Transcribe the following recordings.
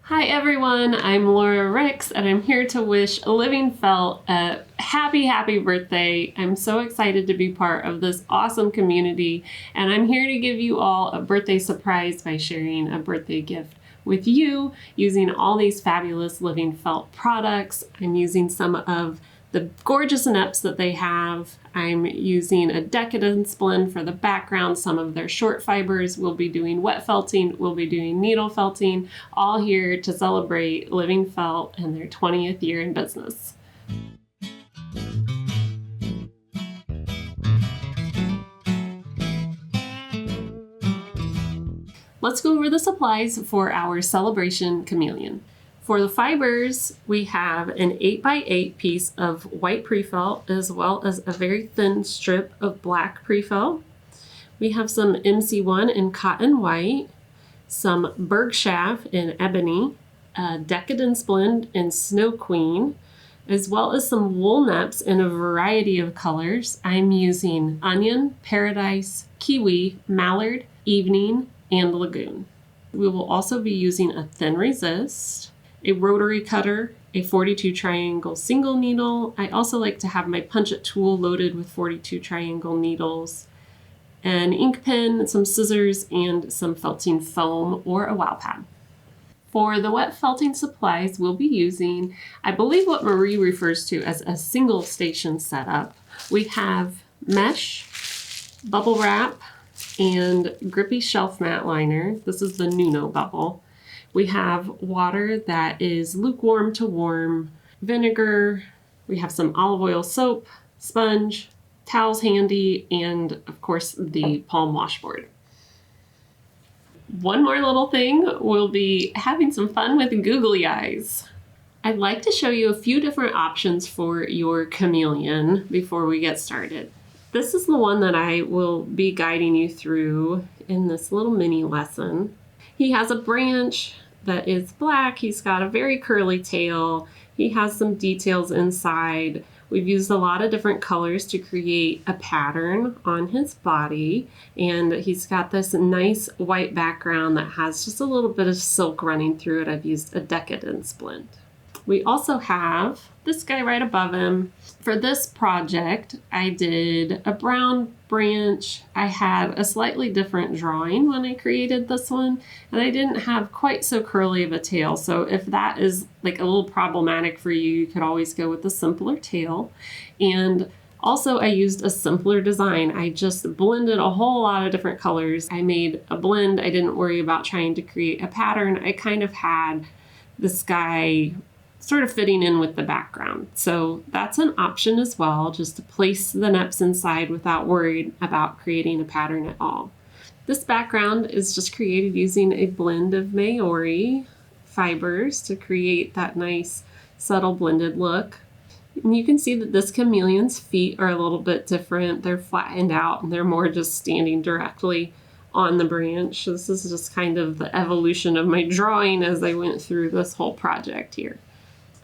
Hi everyone, I'm Laura Ricks and I'm here to wish LivingFelt a happy birthday. I'm so excited to be part of this awesome community, and I'm here to give you all a birthday surprise by sharing a birthday gift with you using all these fabulous LivingFelt products. I'm using some of the gorgeous Nepps that they have. I'm using a Decadence blend for the background, some of their short fibers. We'll be doing wet felting, we'll be doing needle felting, all here to celebrate LivingFelt and their 20th year in business. Let's go over the supplies for our Celebration Chameleon. For the fibers, we have an 8x8 piece of white pre-felt as well as a very thin strip of black pre-felt. We have some MC1 in cotton white, some Bergschaft in ebony, a Decadence blend in Snow Queen, as well as some wool Nepps in a variety of colors. I'm using onion, paradise, kiwi, mallard, evening, and lagoon. We will also be using a thin resist, a rotary cutter, a 42 triangle single needle. I also like to have my punch-it tool loaded with 42 triangle needles, an ink pen, some scissors, and some felting foam or a wow pad. For the wet felting supplies, we'll be using, I believe, what Marie refers to as a single station setup. We have mesh, bubble wrap, and grippy shelf mat liner. This is the Nuno bubble. We have water that is lukewarm to warm, vinegar, we have some olive oil soap, sponge, towels handy, and of course the palm washboard. One more little thing, we'll be having some fun with googly eyes. I'd like to show you a few different options for your chameleon before we get started. This is the one that I will be guiding you through in this little mini lesson. He has a branch that is black. He's got a very curly tail. He has some details inside. We've used a lot of different colors to create a pattern on his body, and he's got this nice white background that has just a little bit of silk running through it. I've used a Decadence blend. We also have this guy right above him. For this project, I did a brown branch. I had a slightly different drawing when I created this one, and I didn't have quite so curly of a tail. So if that is like a little problematic for you, you could always go with a simpler tail. And also, I used a simpler design. I just blended a whole lot of different colors. I made a blend. I didn't worry about trying to create a pattern. I kind of had this guy sort of fitting in with the background. So that's an option as well, just to place the Nepps inside without worrying about creating a pattern at all. This background is just created using a blend of Maori fibers to create that nice subtle blended look. And you can see that this chameleon's feet are a little bit different. They're flattened out and they're more just standing directly on the branch. This is just kind of the evolution of my drawing as I went through this whole project here.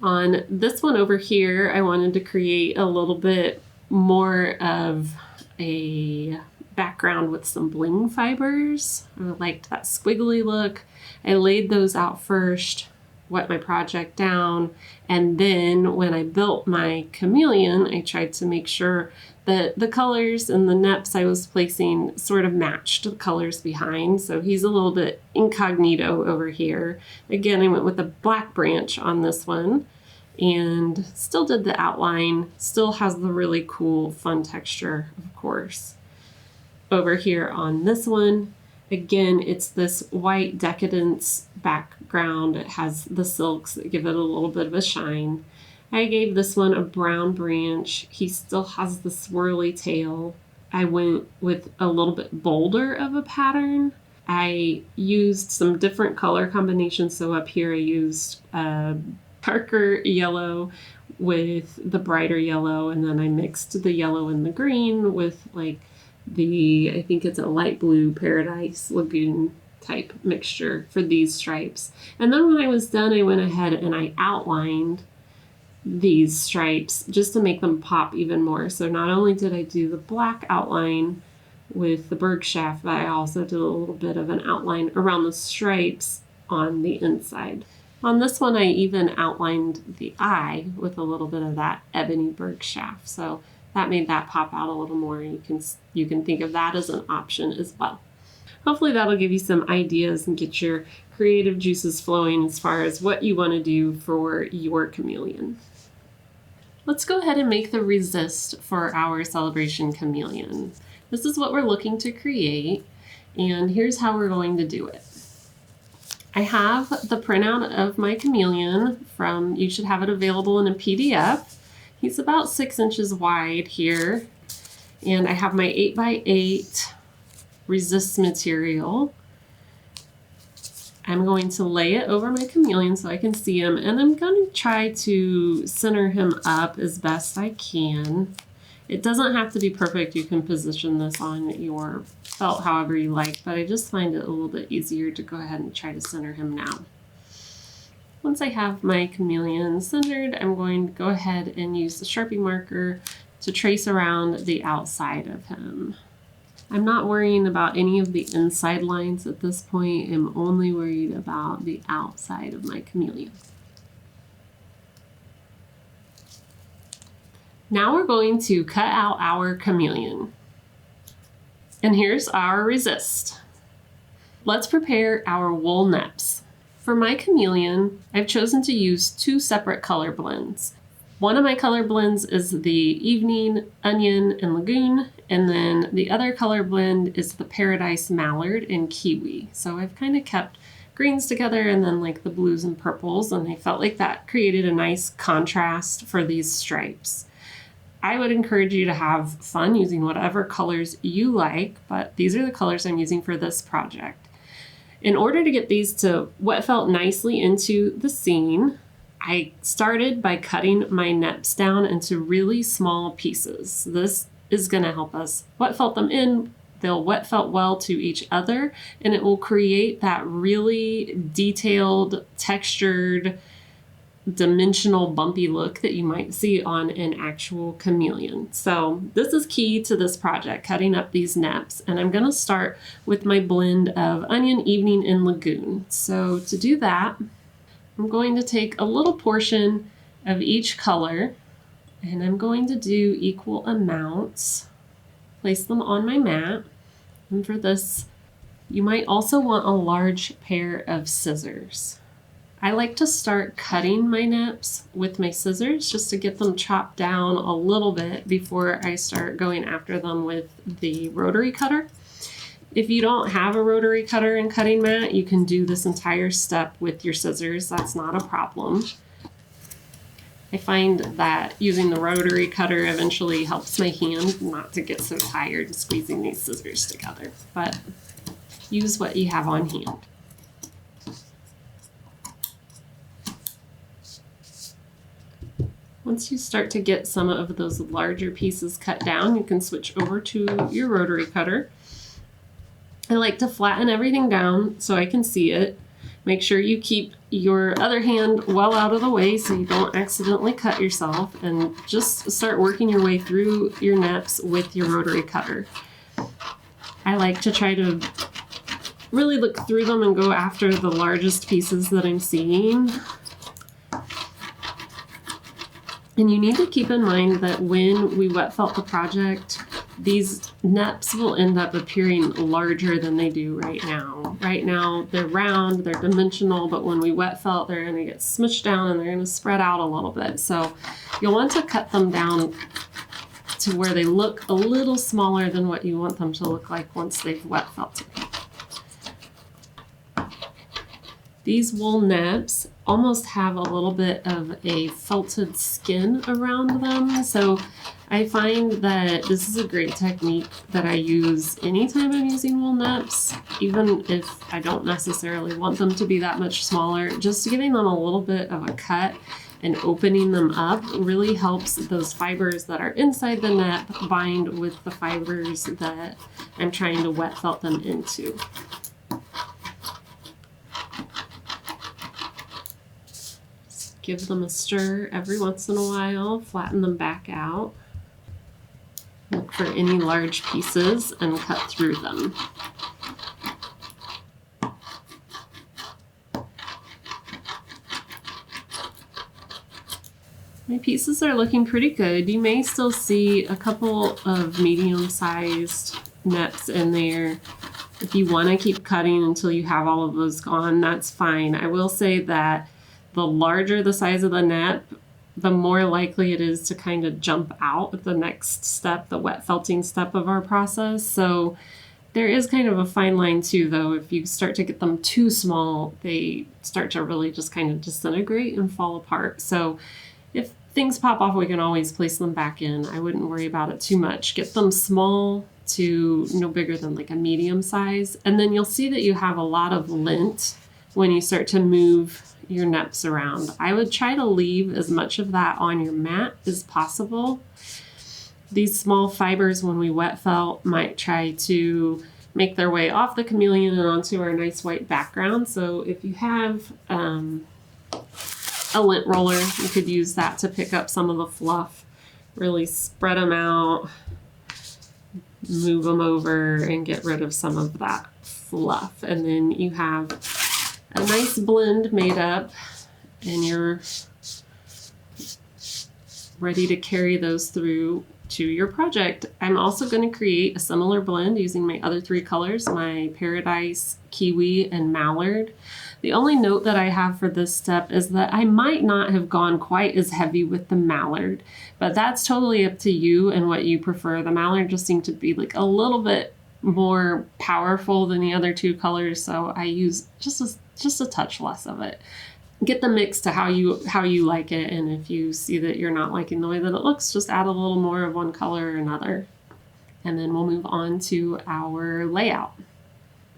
On this one over here, I wanted to create a little bit more of a background with some bling fibers. I liked that squiggly look. I laid those out first, wet my project down, and then when I built my chameleon, I tried to make sure that the colors and the Nepps I was placing sort of matched the colors behind. So he's a little bit incognito over here. Again, I went with a black branch on this one and still did the outline, still has the really cool fun texture, of course. Over here on this one, again, it's this white Decadence background. It has the silks that give it a little bit of a shine. I gave this one a brown branch. He still has the swirly tail. I went with a little bit bolder of a pattern. I used some different color combinations. So up here I used darker yellow with the brighter yellow, and then I mixed the yellow and the green with like I think it's a light blue paradise lagoon type mixture for these stripes. And then when I was done, I went ahead and I outlined these stripes just to make them pop even more. So not only did I do the black outline with the Bergschaft, but I also did a little bit of an outline around the stripes on the inside. On this one, I even outlined the eye with a little bit of that ebony bird shaft. So that made that pop out a little more. You can think of that as an option as well. Hopefully that'll give you some ideas and get your creative juices flowing as far as what you want to do for your chameleon. Let's go ahead and make the resist for our Celebration Chameleon. This is what we're looking to create, and here's how we're going to do it. I have the printout of my chameleon you should have it available in a PDF. He's about 6 inches wide here, and I have my 8x8 resist material. I'm going to lay it over my chameleon so I can see him, and I'm going to try to center him up as best I can. It doesn't have to be perfect. You can position this on your felt however you like, but I just find it a little bit easier to go ahead and try to center him now. Once I have my chameleon centered, I'm going to go ahead and use the Sharpie marker to trace around the outside of him. I'm not worrying about any of the inside lines at this point. I'm only worried about the outside of my chameleon. Now we're going to cut out our chameleon. And here's our resist. Let's prepare our wool Nepps. For my chameleon, I've chosen to use 2 separate color blends. One of my color blends is the Evening, Onion, and Lagoon, and then the other color blend is the Paradise Mallard and Kiwi. So I've kind of kept greens together and then like the blues and purples, and I felt like that created a nice contrast for these stripes. I would encourage you to have fun using whatever colors you like, but these are the colors I'm using for this project. In order to get these to wet felt nicely into the scene, I started by cutting my Nepps down into really small pieces. This is going to help us wet felt them in. They'll wet felt well to each other, and it will create that really detailed, textured, dimensional bumpy look that you might see on an actual chameleon. So this is key to this project, cutting up these Nepps, and I'm going to start with my blend of Onion, Evening, and Lagoon. So to do that, I'm going to take a little portion of each color, and I'm going to do equal amounts, place them on my mat. And for this, you might also want a large pair of scissors. I like to start cutting my Nepps with my scissors just to get them chopped down a little bit before I start going after them with the rotary cutter. If you don't have a rotary cutter and cutting mat, you can do this entire step with your scissors. That's not a problem. I find that using the rotary cutter eventually helps my hand not to get so tired squeezing these scissors together, but use what you have on hand. Once you start to get some of those larger pieces cut down, you can switch over to your rotary cutter. I like to flatten everything down so I can see it. Make sure you keep your other hand well out of the way so you don't accidentally cut yourself, and just start working your way through your Nepps with your rotary cutter. I like to try to really look through them and go after the largest pieces that I'm seeing. And you need to keep in mind that when we wet felt the project, these Nepps will end up appearing larger than they do right now. Right now, they're round, they're dimensional, but when we wet felt, they're gonna get smushed down and they're gonna spread out a little bit. So you'll want to cut them down to where they look a little smaller than what you want them to look like once they've wet felted. These wool Nepps almost have a little bit of a felted skin around them. So I find that this is a great technique that I use anytime I'm using wool Nepps, even if I don't necessarily want them to be that much smaller. Just giving them a little bit of a cut and opening them up really helps those fibers that are inside the Nepp bind with the fibers that I'm trying to wet felt them into. Give them a stir every once in a while, flatten them back out. Look for any large pieces and cut through them. My pieces are looking pretty good. You may still see a couple of medium-sized Nepps in there. If you want to keep cutting until you have all of those gone, that's fine. I will say that the larger the size of the Nepp, the more likely it is to kind of jump out at the next step, the wet felting step of our process. So there is kind of a fine line too, though. If you start to get them too small, they start to really just kind of disintegrate and fall apart. So if things pop off, we can always place them back in. I wouldn't worry about it too much. Get them small to no bigger than like a medium size. And then you'll see that you have a lot of lint when you start to move your Nepps around. I would try to leave as much of that on your mat as possible. These small fibers, when we wet felt, might try to make their way off the chameleon and onto our nice white background. So if you have a lint roller, you could use that to pick up some of the fluff, really spread them out, move them over, and get rid of some of that fluff. And then you have a nice blend made up, and you're ready to carry those through to your project. I'm also going to create a similar blend using my other three colors, my Paradise, Kiwi, and Mallard. The only note that I have for this step is that I might not have gone quite as heavy with the Mallard, but that's totally up to you and what you prefer. The Mallard just seemed to be like a little bit more powerful than the other two colors, so I use just a touch less of it. Get the mix to how you like it, and if you see that you're not liking the way that it looks, just add a little more of one color or another. And then we'll move on to our layout.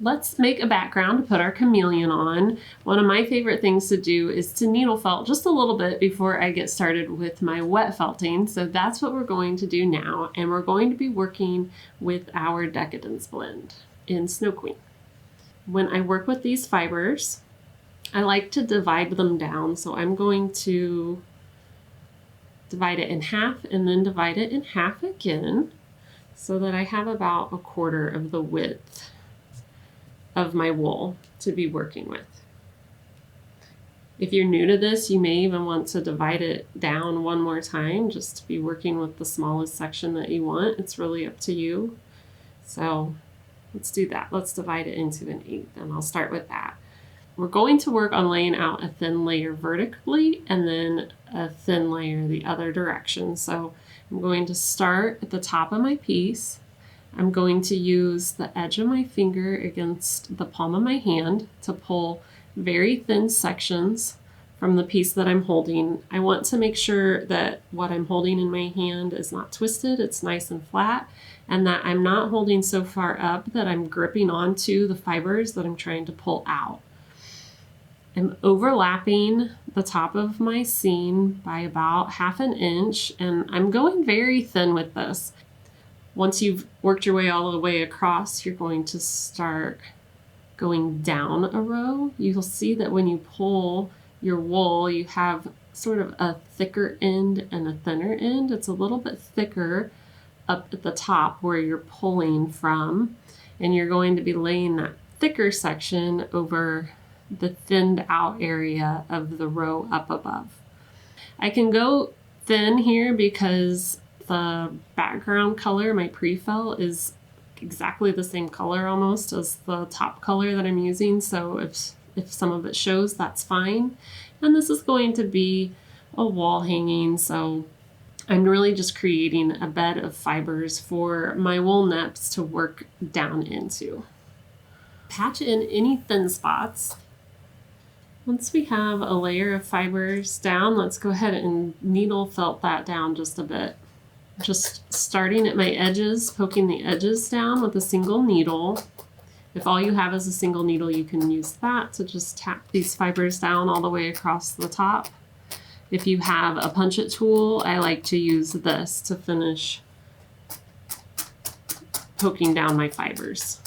Let's make a background to put our chameleon on. One of my favorite things to do is to needle felt just a little bit before I get started with my wet felting. So that's what we're going to do now, and we're going to be working with our Decadence blend in Snow Queen. When I work with these fibers, I like to divide them down. So I'm going to divide it in half and then divide it in half again so that I have about a quarter of the width of my wool to be working with. If you're new to this, you may even want to divide it down one more time just to be working with the smallest section that you want. It's really up to you. So let's do that. Let's divide it into an eighth, and I'll start with that. We're going to work on laying out a thin layer vertically and then a thin layer the other direction. So I'm going to start at the top of my piece. I'm going to use the edge of my finger against the palm of my hand to pull very thin sections from the piece that I'm holding. I want to make sure that what I'm holding in my hand is not twisted, it's nice and flat, and that I'm not holding so far up that I'm gripping onto the fibers that I'm trying to pull out. I'm overlapping the top of my seam by about 1/2 inch, and I'm going very thin with this. Once you've worked your way all the way across, you're going to start going down a row. You'll see that when you pull your wool, you have sort of a thicker end and a thinner end. It's a little bit thicker up at the top where you're pulling from, and you're going to be laying that thicker section over the thinned out area of the row up above. I can go thin here because the background color, my pre-felt, is exactly the same color almost as the top color that I'm using. So if some of it shows, that's fine. And this is going to be a wall hanging, so I'm really just creating a bed of fibers for my wool Nepps to work down into. Patch in any thin spots. Once we have a layer of fibers down, let's go ahead and needle felt that down just a bit. Just starting at my edges, poking the edges down with a single needle. If all you have is a single needle, you can use that to just tap these fibers down all the way across the top. If you have a punch-it tool, I like to use this to finish poking down my fibers.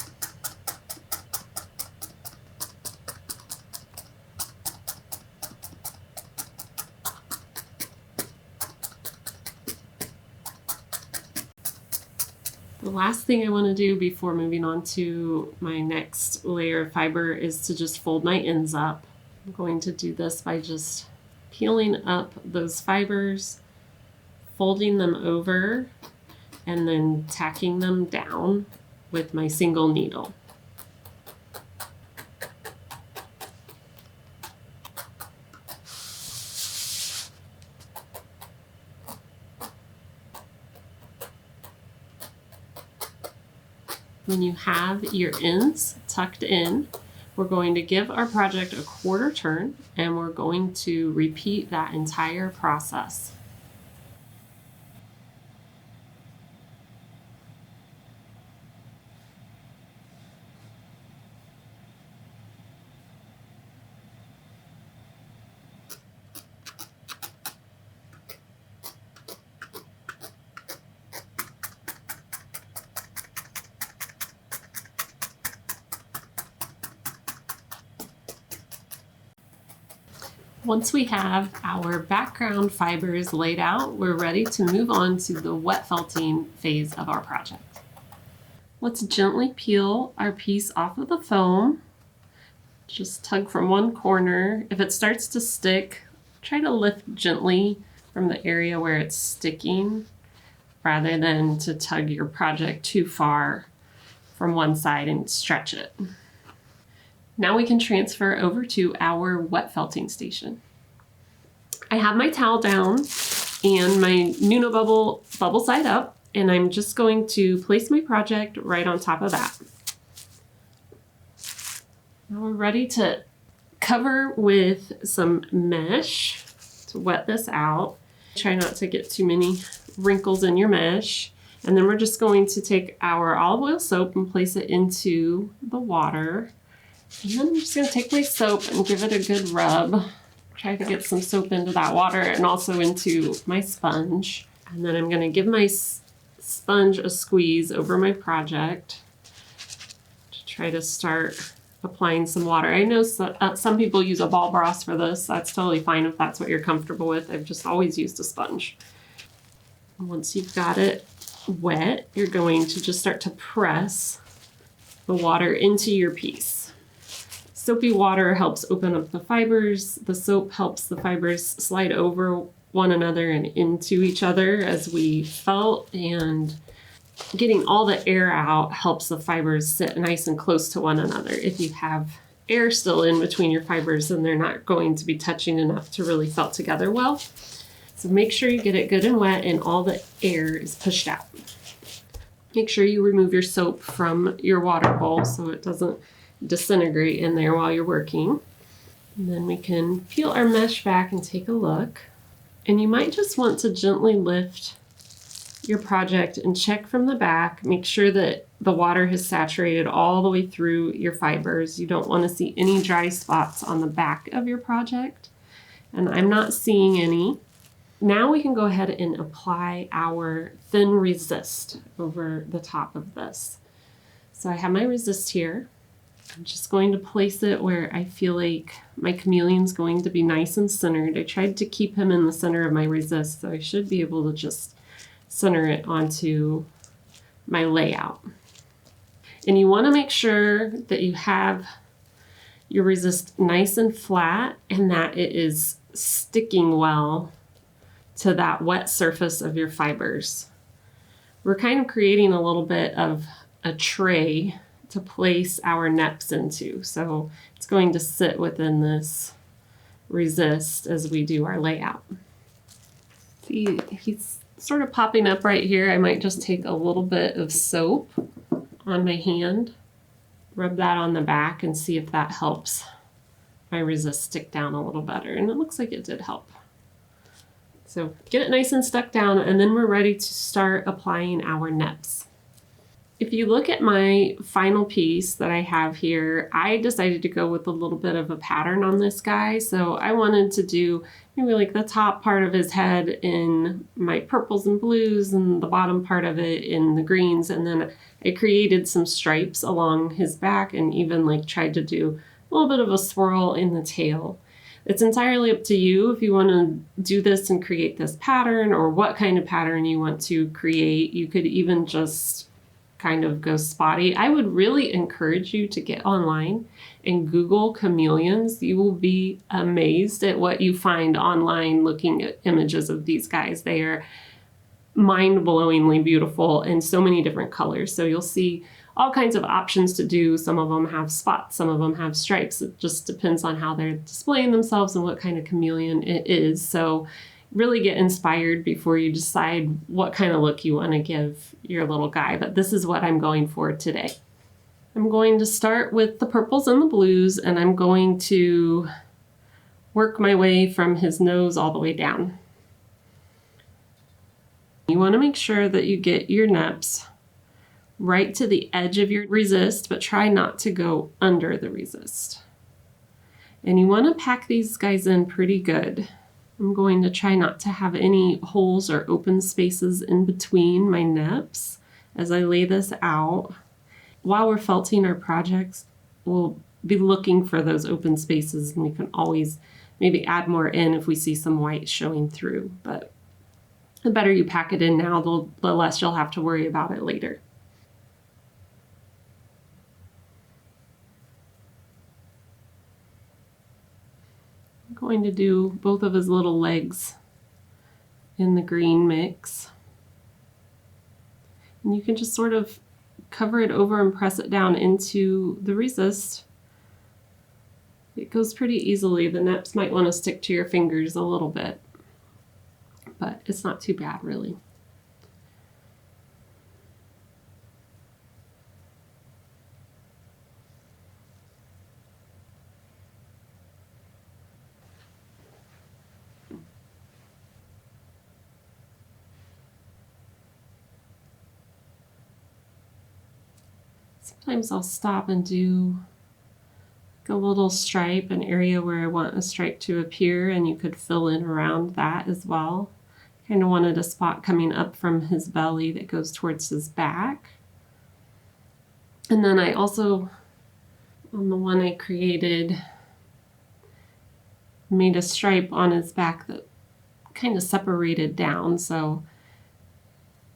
The last thing I want to do before moving on to my next layer of fiber is to just fold my ends up. I'm going to do this by just peeling up those fibers, folding them over, and then tacking them down with my single needle. When you have your ends tucked in, we're going to give our project a quarter turn, and we're going to repeat that entire process. Once we have our background fibers laid out, we're ready to move on to the wet felting phase of our project. Let's gently peel our piece off of the foam. Just tug from one corner. If it starts to stick, try to lift gently from the area where it's sticking rather than to tug your project too far from one side and stretch it. Now we can transfer over to our wet felting station. I have my towel down and my Nuno bubble side up, and I'm just going to place my project right on top of that. Now we're ready to cover with some mesh to wet this out. Try not to get too many wrinkles in your mesh. And then we're just going to take our olive oil soap and place it into the water. And then I'm just going to take my soap and give it a good rub. Try to get some soap into that water and also into my sponge. And then I'm going to give my sponge a squeeze over my project to try to start applying some water. I know some people use a ball broth for this. That's totally fine if that's what you're comfortable with. I've just always used a sponge. Once you've got it wet, you're going to just start to press the water into your piece. Soapy water helps open up the fibers. The soap helps the fibers slide over one another and into each other as we felt, and getting all the air out helps the fibers sit nice and close to one another. If you have air still in between your fibers, then they're not going to be touching enough to really felt together well. So make sure you get it good and wet and all the air is pushed out. Make sure you remove your soap from your water bowl so it doesn't disintegrate in there while you're working. And then we can peel our mesh back and take a look. And you might just want to gently lift your project and check from the back. Make sure that the water has saturated all the way through your fibers. You don't want to see any dry spots on the back of your project. And I'm not seeing any. Now we can go ahead and apply our thin resist over the top of this. So I have my resist here. I'm just going to place it where I feel like my chameleon's going to be nice and centered. I tried to keep him in the center of my resist, so I should be able to just center it onto my layout. And you want to make sure that you have your resist nice and flat and that it is sticking well to that wet surface of your fibers. We're kind of creating a little bit of a tray to place our Nepps into. So it's going to sit within this resist as we do our layout. See, he's sort of popping up right here. I might just take a little bit of soap on my hand, rub that on the back and see if that helps my resist stick down a little better. And it looks like it did help. So get it nice and stuck down, and then we're ready to start applying our Nepps. If you look at my final piece that I have here, I decided to go with a little bit of a pattern on this guy. So I wanted to do maybe like the top part of his head in my purples and blues and the bottom part of it in the greens. And then I created some stripes along his back and even like tried to do a little bit of a swirl in the tail. It's entirely up to you if you want to do this and create this pattern or what kind of pattern you want to create. You could even just kind of go spotty, I would really encourage you to get online and Google chameleons. You will be amazed at what you find online looking at images of these guys. They are mind-blowingly beautiful in so many different colors. So you'll see all kinds of options to do. Some of them have spots, some of them have stripes. It just depends on how they're displaying themselves and what kind of chameleon it is. So really get inspired before you decide what kind of look you want to give your little guy. But this is what I'm going for today. I'm going to start with the purples and the blues, and I'm going to work my way from his nose all the way down. You want to make sure that you get your Nepps right to the edge of your resist, but try not to go under the resist. And you want to pack these guys in pretty good. I'm going to try not to have any holes or open spaces in between my Nepps as I lay this out. While we're felting our projects, we'll be looking for those open spaces, and we can always maybe add more in if we see some white showing through. But the better you pack it in now, the less you'll have to worry about it later. I'm going to do both of his little legs in the green mix. And you can just sort of cover it over and press it down into the resist. It goes pretty easily. The Nepps might want to stick to your fingers a little bit, but it's not too bad, really. Sometimes I'll stop and do a little stripe, an area where I want a stripe to appear, and you could fill in around that as well. Kind of wanted a spot coming up from his belly that goes towards his back. And then I also, on the one I created, made a stripe on his back that kind of separated down. So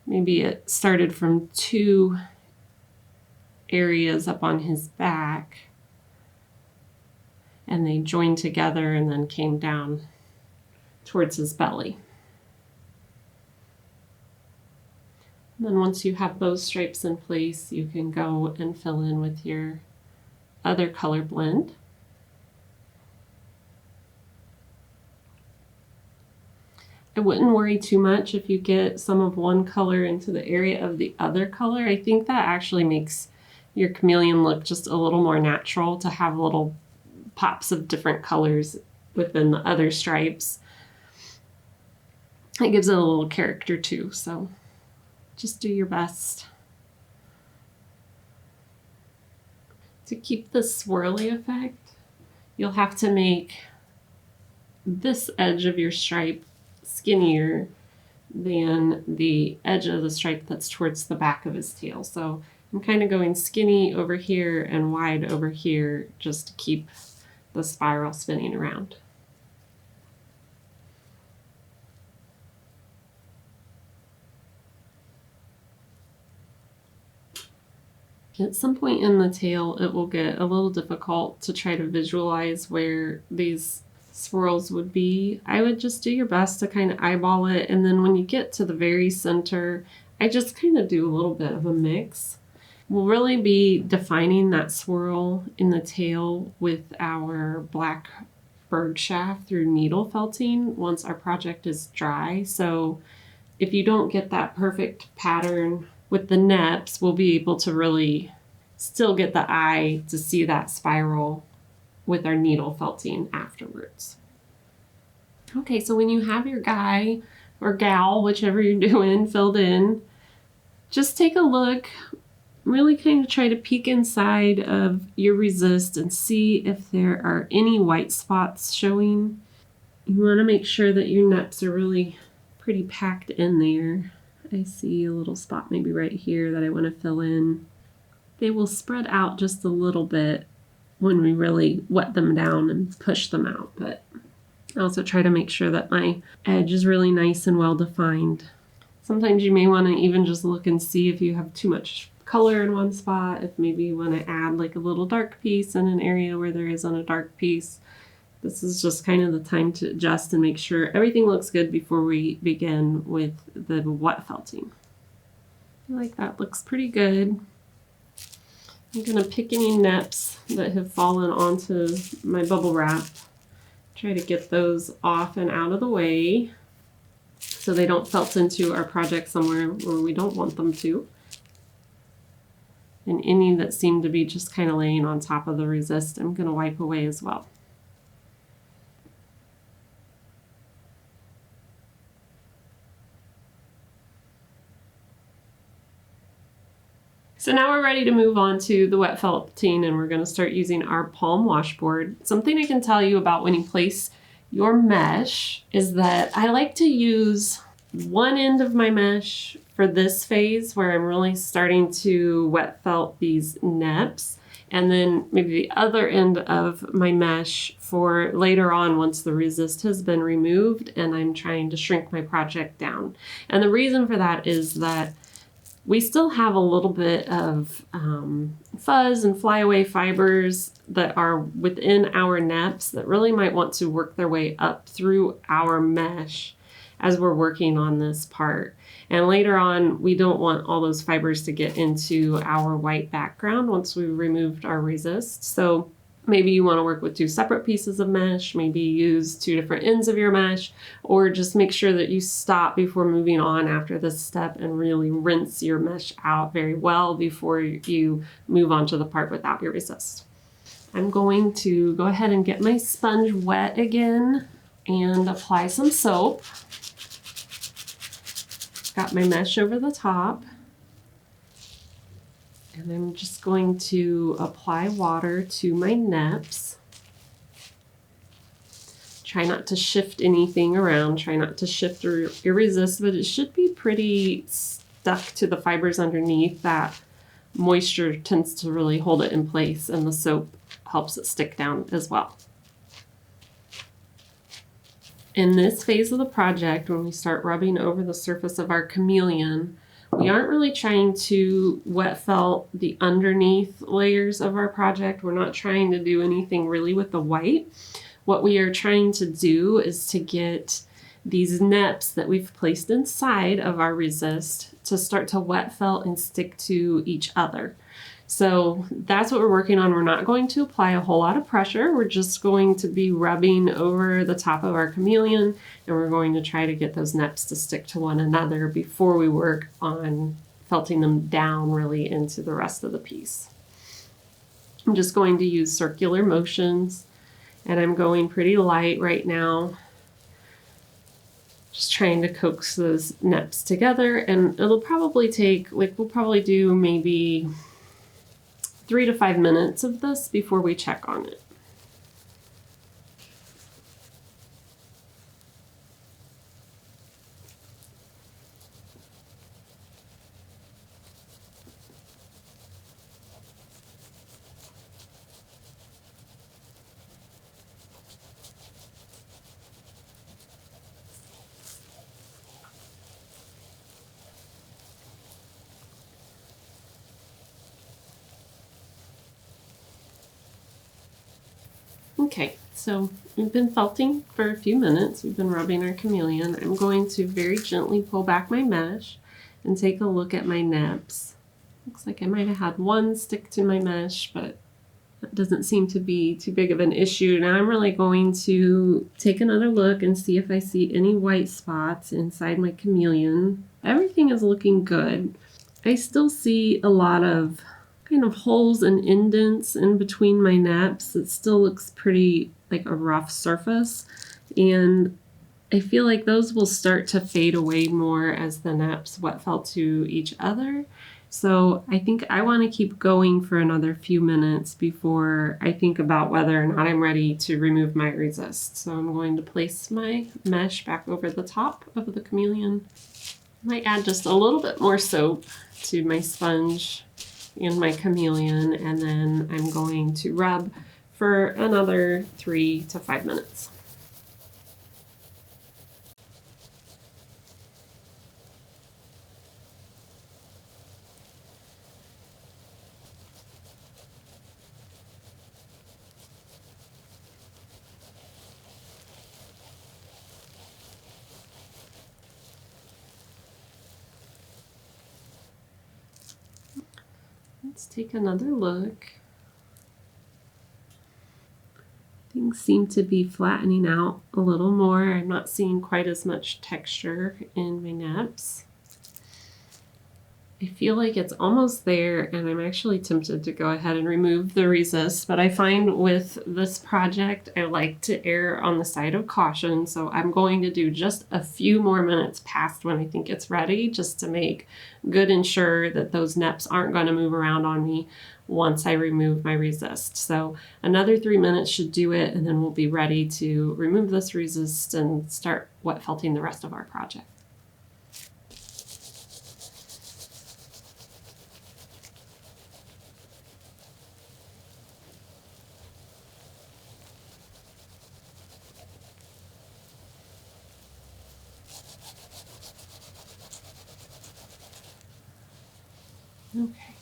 maybe it started from two areas up on his back, and they joined together and then came down towards his belly. And then once you have those stripes in place, you can go and fill in with your other color blend. I wouldn't worry too much if you get some of one color into the area of the other color. I think that actually makes your chameleon look just a little more natural, to have little pops of different colors within the other stripes. It gives it a little character too, so just do your best. To keep the swirly effect, you'll have to make this edge of your stripe skinnier than the edge of the stripe that's towards the back of his tail. So I'm kind of going skinny over here and wide over here just to keep the spiral spinning around. At some point in the tail, it will get a little difficult to try to visualize where these swirls would be. I would just do your best to kind of eyeball it, and then when you get to the very center, I just kind of do a little bit of a mix. We'll really be defining that swirl in the tail with our black bird shaft through needle felting once our project is dry. So if you don't get that perfect pattern with the Nepps, we'll be able to really still get the eye to see that spiral with our needle felting afterwards. Okay, so when you have your guy or gal, whichever you're doing, filled in, just take a look. Really kind of try to peek inside of your resist and see if there are any white spots showing. You want to make sure that your Nepps are really pretty packed in there. I see a little spot maybe right here that I want to fill in. They will spread out just a little bit when we really wet them down and push them out, but I also try to make sure that my edge is really nice and well defined. Sometimes you may want to even just look and see if you have too much color in one spot, if maybe you want to add like a little dark piece in an area where there isn't a dark piece. This is just kind of the time to adjust and make sure everything looks good before we begin with the wet felting. I like that, looks pretty good. I'm going to pick any Nepps that have fallen onto my bubble wrap. Try to get those off and out of the way so they don't felt into our project somewhere where we don't want them to. And any that seem to be just kind of laying on top of the resist, I'm going to wipe away as well. So now we're ready to move on to the wet felting, and we're going to start using our palm washboard. Something I can tell you about when you place your mesh is that I like to use one end of my mesh for this phase where I'm really starting to wet felt these Nepps, and then maybe the other end of my mesh for later on once the resist has been removed and I'm trying to shrink my project down. And the reason for that is that we still have a little bit of fuzz and flyaway fibers that are within our Nepps that really might want to work their way up through our mesh as we're working on this part. And later on, we don't want all those fibers to get into our white background once we've removed our resist. So maybe you want to work with two separate pieces of mesh, maybe use two different ends of your mesh, or just make sure that you stop before moving on after this step and really rinse your mesh out very well before you move on to the part without your resist. I'm going to go ahead and get my sponge wet again and apply some soap. Got my mesh over the top. And I'm just going to apply water to my Nepps. Try not to shift anything around. Try not to shift your resist, but it should be pretty stuck to the fibers underneath. That moisture tends to really hold it in place, and the soap helps it stick down as well. In this phase of the project, when we start rubbing over the surface of our chameleon, we aren't really trying to wet felt the underneath layers of our project. We're not trying to do anything really with the white. What we are trying to do is to get these Nepps that we've placed inside of our resist to start to wet felt and stick to each other. So that's what we're working on. We're not going to apply a whole lot of pressure. We're just going to be rubbing over the top of our chameleon, and we're going to try to get those Nepps to stick to one another before we work on felting them down really into the rest of the piece. I'm just going to use circular motions, and I'm going pretty light right now. Just trying to coax those Nepps together, and it'll probably take, we'll probably do maybe 3 to 5 minutes of this before we check on it. Okay, so we've been felting for a few minutes. We've been rubbing our chameleon. I'm going to very gently pull back my mesh and take a look at my Nepps. Looks like I might have had one stick to my mesh, but that doesn't seem to be too big of an issue. Now I'm really going to take another look and see if I see any white spots inside my chameleon. Everything is looking good. I still see a lot of kind of holes and indents in between my Nepps. It still looks pretty like a rough surface, and I feel like those will start to fade away more as the Nepps wet felt to each other. So I think I want to keep going for another few minutes before I think about whether or not I'm ready to remove my resist. So I'm going to place my mesh back over the top of the chameleon. I might add just a little bit more soap to my sponge and my chameleon, and then I'm going to rub for another 3 to 5 minutes. Let's take another look. Things seem to be flattening out a little more. I'm not seeing quite as much texture in my Nepps. I feel like it's almost there, and I'm actually tempted to go ahead and remove the resist, but I find with this project I like to err on the side of caution, so I'm going to do just a few more minutes past when I think it's ready, just to make good and sure that those Nepps aren't going to move around on me once I remove my resist. So another 3 minutes should do it, and then we'll be ready to remove this resist and start wet felting the rest of our project. Okay.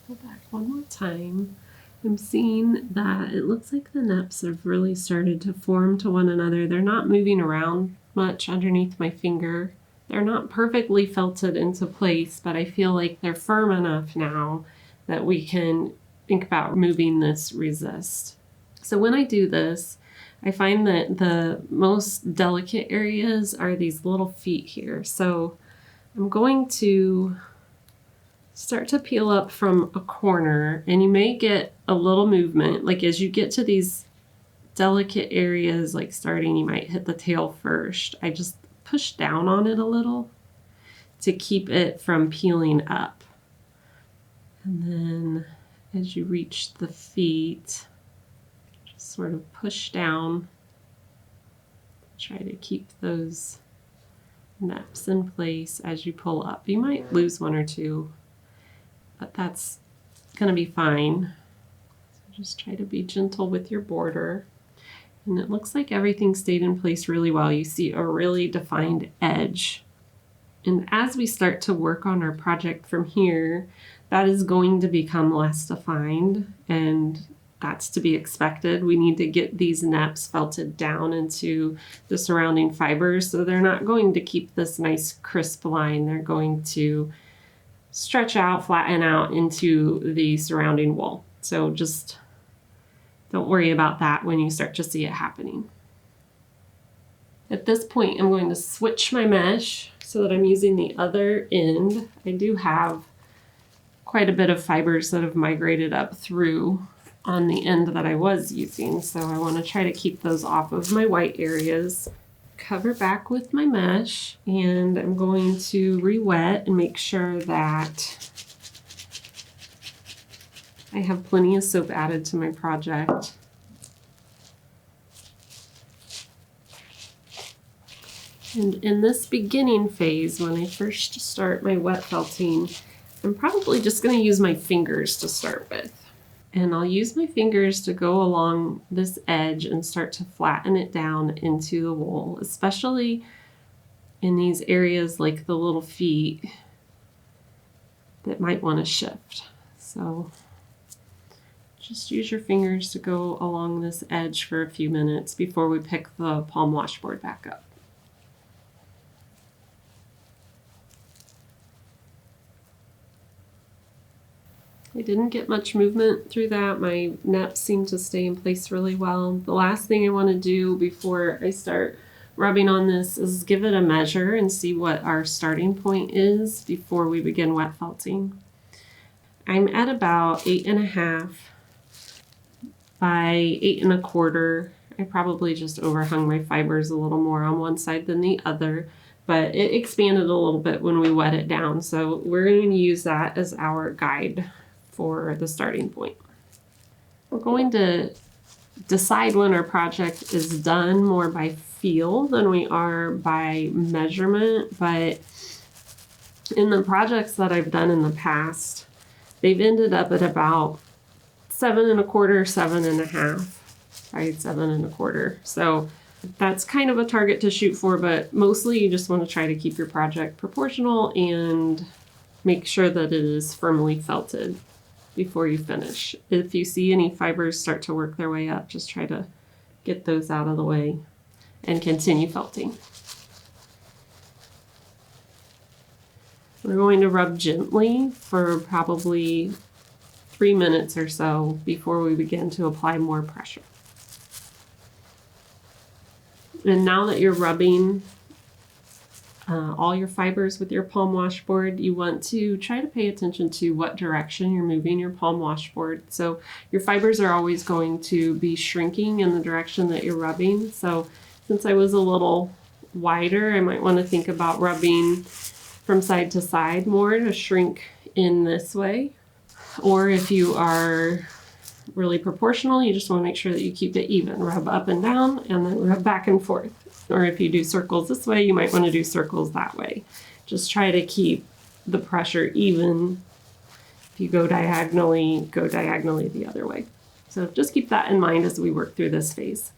Go back one more time. I'm seeing that it looks like the Nepps have really started to form to one another. They're not moving around much underneath my finger. They're not perfectly felted into place, but I feel like they're firm enough now that we can think about removing this resist. So when I do this, I find that the most delicate areas are these little feet here. So I'm going to start to peel up from a corner, and you may get a little movement. Like as you get to these delicate areas, like starting, you might hit the tail first. I just push down on it a little to keep it from peeling up. And then as you reach the feet, just sort of push down. Try to keep those Nepps in place as you pull up. You might lose one or two, but that's gonna be fine. So just try to be gentle with your border. And it looks like everything stayed in place really well. You see a really defined edge. And as we start to work on our project from here, that is going to become less defined, and that's to be expected. We need to get these Nepps felted down into the surrounding fibers, so they're not going to keep this nice crisp line. They're going to stretch out, flatten out into the surrounding wool. So just don't worry about that when you start to see it happening. At this point, I'm going to switch my mesh so that I'm using the other end. I do have quite a bit of fibers that have migrated up through on the end that I was using, so I want to try to keep those off of my white areas. Cover back with my mesh, and I'm going to re-wet and make sure that I have plenty of soap added to my project. And in this beginning phase, when I first start my wet felting, I'm probably just going to use my fingers to start with. And I'll use my fingers to go along this edge and start to flatten it down into the wool, especially in these areas like the little feet that might want to shift. So just use your fingers to go along this edge for a few minutes before we pick the palm washboard back up. I didn't get much movement through that. My Nepps seem to stay in place really well. The last thing I want to do before I start rubbing on this is give it a measure and see what our starting point is before we begin wet felting. I'm at about 8.5 by 8.25. I probably just overhung my fibers a little more on one side than the other, but it expanded a little bit when we wet it down. So we're going to use that as our guide for the starting point. We're going to decide when our project is done more by feel than we are by measurement, but in the projects that I've done in the past, they've ended up at about 7.25, 7.5, right? 7.25. So that's kind of a target to shoot for, but mostly you just want to try to keep your project proportional and make sure that it is firmly felted before you finish. If you see any fibers start to work their way up, just try to get those out of the way and continue felting. We're going to rub gently for probably 3 minutes or so before we begin to apply more pressure. And now that you're rubbing all your fibers with your palm washboard, you want to try to pay attention to what direction you're moving your palm washboard. So your fibers are always going to be shrinking in the direction that you're rubbing. So since I was a little wider, I might want to think about rubbing from side to side more to shrink in this way. Or if you are really proportional, you just want to make sure that you keep it even. Rub up and down and then rub back and forth. Or if you do circles this way, you might want to do circles that way. Just try to keep the pressure even. If you go diagonally the other way. So just keep that in mind as we work through this phase.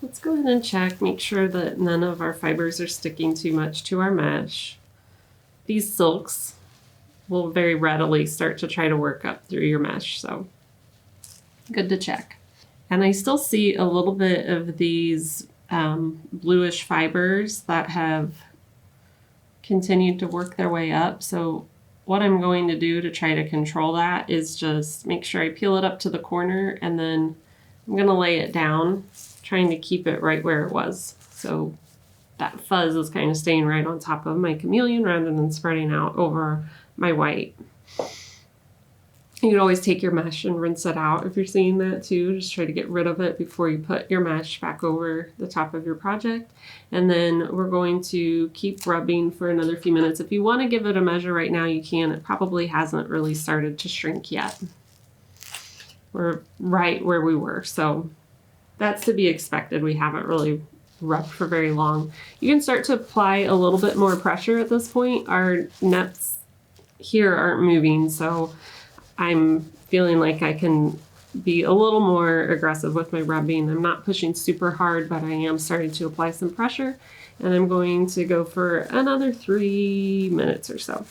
Let's go ahead and check, make sure that none of our fibers are sticking too much to our mesh. These silks will very readily start to try to work up through your mesh, so good to check. And I still see a little bit of these bluish fibers that have continued to work their way up. So what I'm going to do to try to control that is just make sure I peel it up to the corner, and then I'm going to lay it down, trying to keep it right where it was. So that fuzz is kind of staying right on top of my chameleon rather than spreading out over my white. You can always take your mesh and rinse it out if you're seeing that too. Just try to get rid of it before you put your mesh back over the top of your project. And then we're going to keep rubbing for another few minutes. If you want to give it a measure right now, you can. It probably hasn't really started to shrink yet. We're right where we were, so that's to be expected. We haven't really rubbed for very long. You can start to apply a little bit more pressure at this point. Our Nepps here aren't moving, so I'm feeling like I can be a little more aggressive with my rubbing. I'm not pushing super hard, but I am starting to apply some pressure, and I'm going to go for another 3 minutes or so.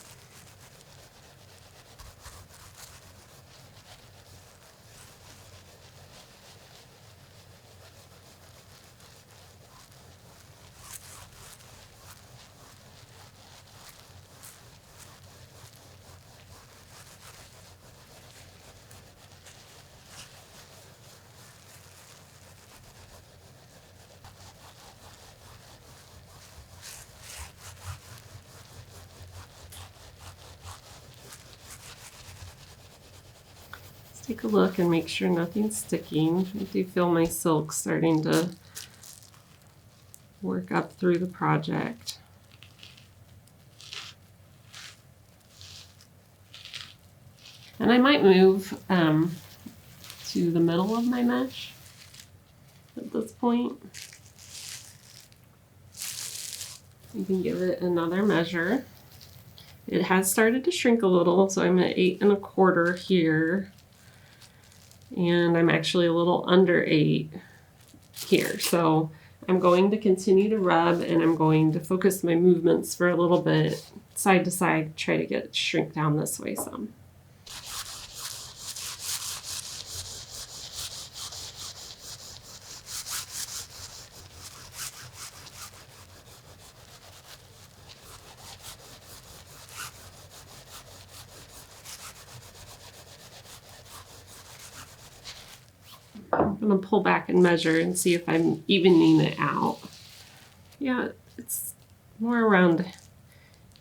Take a look and make sure nothing's sticking. I do feel my silk starting to work up through the project. And I might move to the middle of my mesh at this point. You can give it another measure. It has started to shrink a little, so I'm at 8 1/4 here. And I'm actually a little under 8 here. So I'm going to continue to rub, and I'm going to focus my movements for a little bit, side to side, try to get it shrink down this way some. I'm going to pull back and measure and see if I'm evening it out. Yeah, it's more around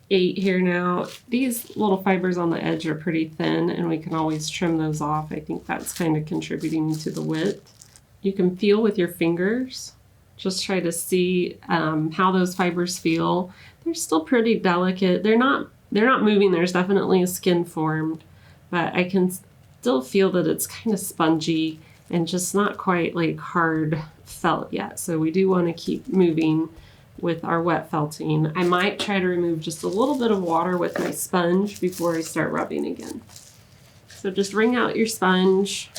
8 here now. These little fibers on the edge are pretty thin, and we can always trim those off. I think that's kind of contributing to the width. You can feel with your fingers. Just try to see how those fibers feel. They're still pretty delicate. They're not moving. There's definitely a skin formed, but I can still feel that it's kind of spongy and just not quite like hard felt yet. So we do want to keep moving with our wet felting. I might try to remove just a little bit of water with my sponge before I start rubbing again. So just wring out your sponge,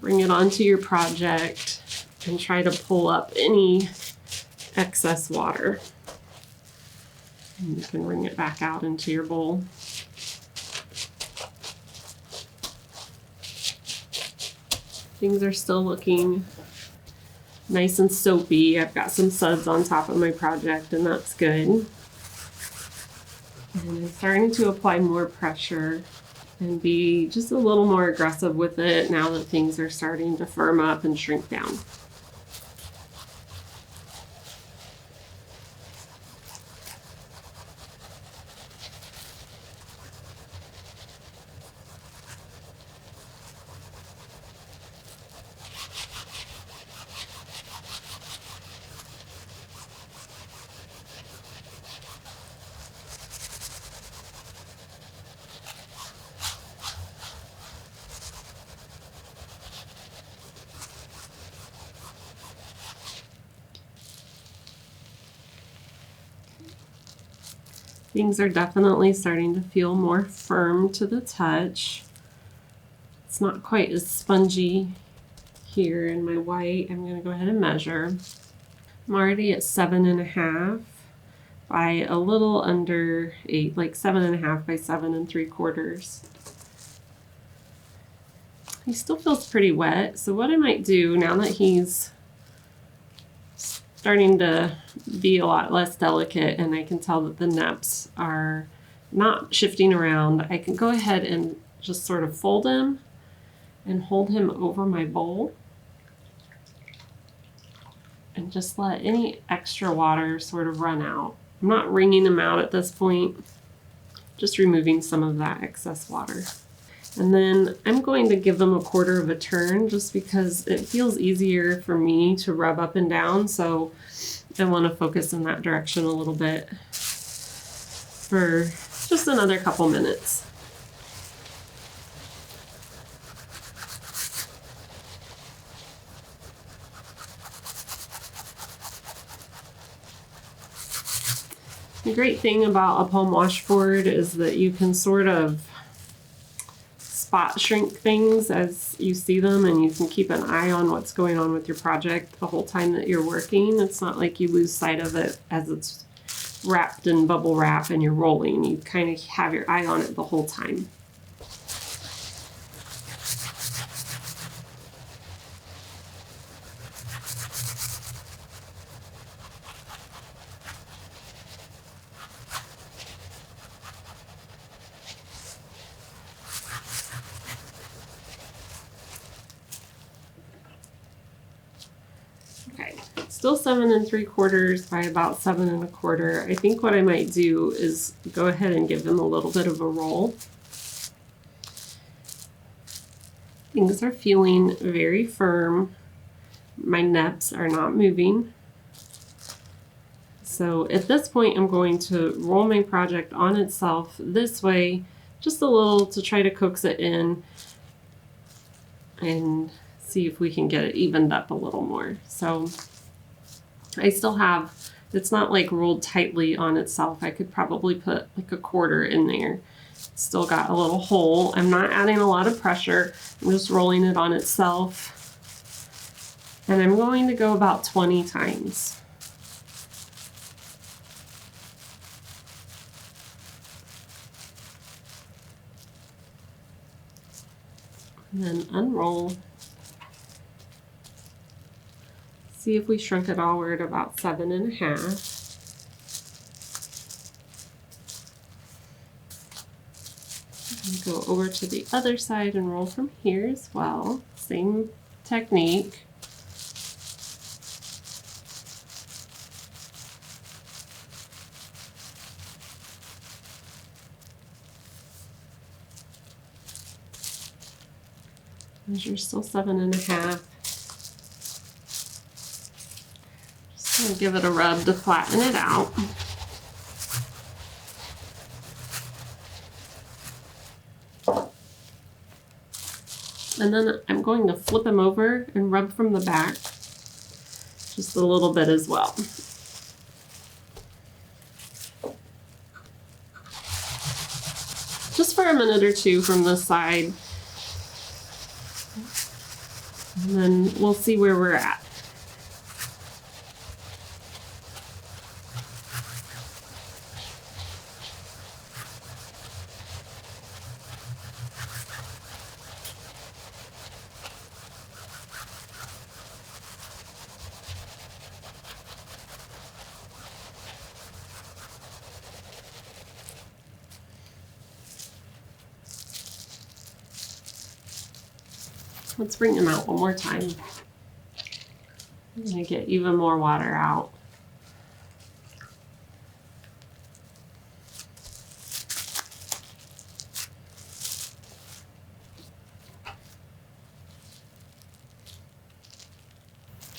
bring it onto your project, and try to pull up any excess water. And you can wring it back out into your bowl. Things are still looking nice and soapy. I've got some suds on top of my project, and that's good. And I'm starting to apply more pressure and be just a little more aggressive with it now that things are starting to firm up and shrink down. Things are definitely starting to feel more firm to the touch. It's not quite as spongy here in my white. I'm going to go ahead and measure. I'm already at 7.5 by a little under 8, like 7.5 by 7 3/4. He still feels pretty wet, so what I might do now that he's starting to be a lot less delicate and I can tell that the Nepps are not shifting around, I can go ahead and just sort of fold him and hold him over my bowl and just let any extra water sort of run out. I'm not wringing him out at this point, just removing some of that excess water. And then I'm going to give them a 1/4 of a turn just because it feels easier for me to rub up and down. So I want to focus in that direction a little bit for just another couple minutes. The great thing about a palm washboard is that you can sort of spot shrink things as you see them, and you can keep an eye on what's going on with your project the whole time that you're working. It's not like you lose sight of it as it's wrapped in bubble wrap and you're rolling. You kind of have your eye on it the whole time. Okay, still 7 3/4 by about 7 1/4. I think what I might do is go ahead and give them a little bit of a roll. Things are feeling very firm. My Nepps are not moving. So at this point, I'm going to roll my project on itself this way, just a little to try to coax it in and see if we can get it evened up a little more. So I still have, it's not like rolled tightly on itself. I could probably put like a 1/4 in there. It's still got a little hole. I'm not adding a lot of pressure. I'm just rolling it on itself. And I'm going to go about 20 times. And then unroll. See if we shrunk it all. We're at about 7.5. And go over to the other side and roll from here as well. Same technique. You're still 7.5. Just gonna give it a rub to flatten it out. And then I'm going to flip him over and rub from the back just a little bit as well. Just for a minute or two from this side. And then we'll see where we're at. Let's bring him out one more time. I'm gonna get even more water out.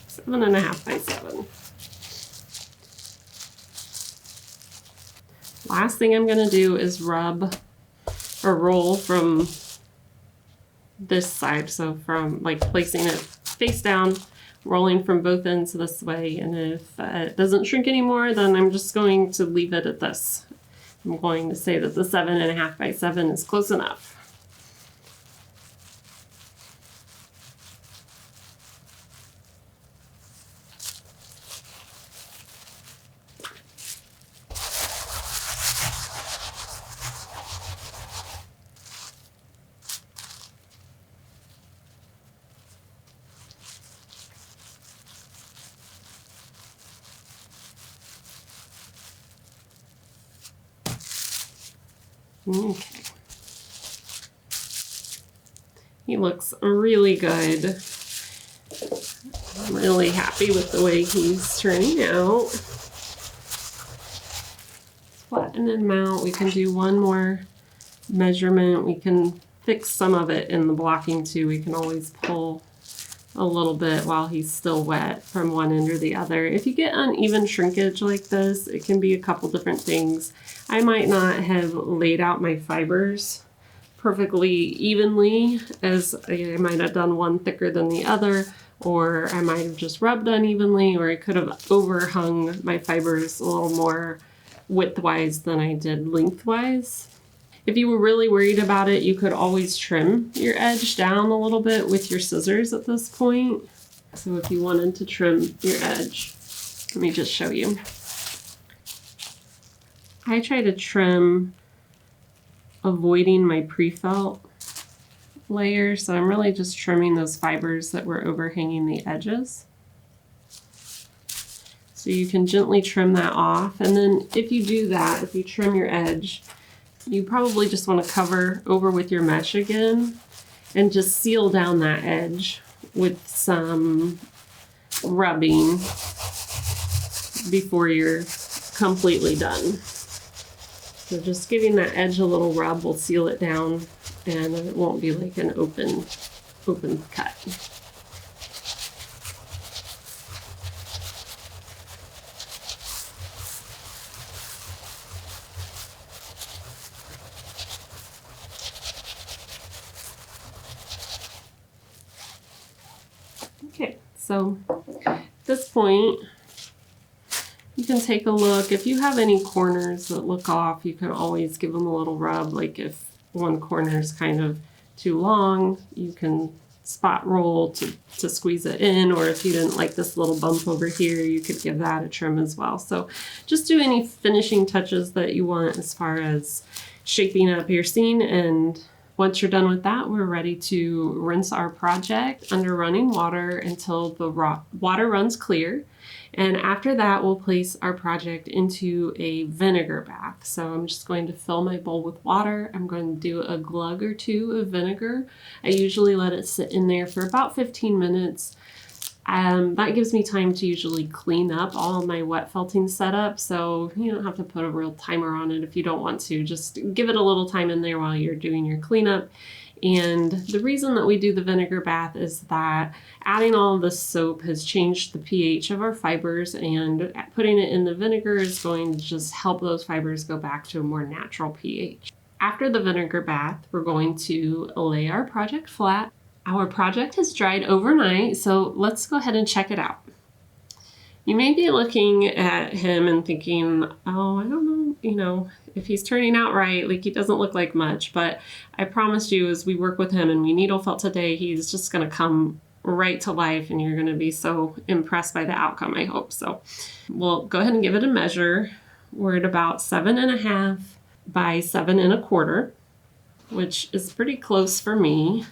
Seven and a half by 7. Last thing I'm gonna do is rub or roll from this side. So from like placing it face down, rolling from both ends this way. And if it doesn't shrink anymore, then I'm just going to leave it at this. I'm going to say that the 7.5 by 7 is close enough. Okay. He looks really good. I'm really happy with the way he's turning out. Flatten him out. We can do one more measurement. We can fix some of it in the blocking too. We can always pull a little bit while he's still wet from one end or the other. If you get uneven shrinkage like this, it can be a couple different things. I might not have laid out my fibers perfectly evenly, as I might have done one thicker than the other, or I might have just rubbed unevenly, or I could have overhung my fibers a little more widthwise than I did lengthwise. If you were really worried about it, you could always trim your edge down a little bit with your scissors at this point. So if you wanted to trim your edge, let me just show you. I try to trim avoiding my pre-felt layer, so I'm really just trimming those fibers that were overhanging the edges. So you can gently trim that off, and then if you do that, if you trim your edge, you probably just want to cover over with your mesh again and just seal down that edge with some rubbing before you're completely done. So just giving that edge a little rub will seal it down, and it won't be like an open cut. Okay, so at this point, you can take a look. If you have any corners that look off, you can always give them a little rub. Like if one corner is kind of too long, you can spot roll to squeeze it in, or if you didn't like this little bump over here, you could give that a trim as well. So just do any finishing touches that you want as far as shaping up your scene, and once you're done with that, we're ready to rinse our project under running water until the water runs clear. And after that, we'll place our project into a vinegar bath. So I'm just going to fill my bowl with water. I'm going to do a glug or two of vinegar. I usually let it sit in there for about 15 minutes. That gives me time to usually clean up all of my wet felting setup. So you don't have to put a real timer on it if you don't want to. Just give it a little time in there while you're doing your cleanup. And the reason that we do the vinegar bath is that adding all of the soap has changed the pH of our fibers, and putting it in the vinegar is going to just help those fibers go back to a more natural pH. After the vinegar bath, we're going to lay our project flat. Our project has dried overnight, so let's go ahead and check it out. You may be looking at him and thinking, oh, I don't know, if he's turning out right, like he doesn't look like much, but I promise you as we work with him and we needle felt today, he's just gonna come right to life and you're gonna be so impressed by the outcome, I hope. So we'll go ahead and give it a measure. We're at about 7.5 by 7.25, which is pretty close for me.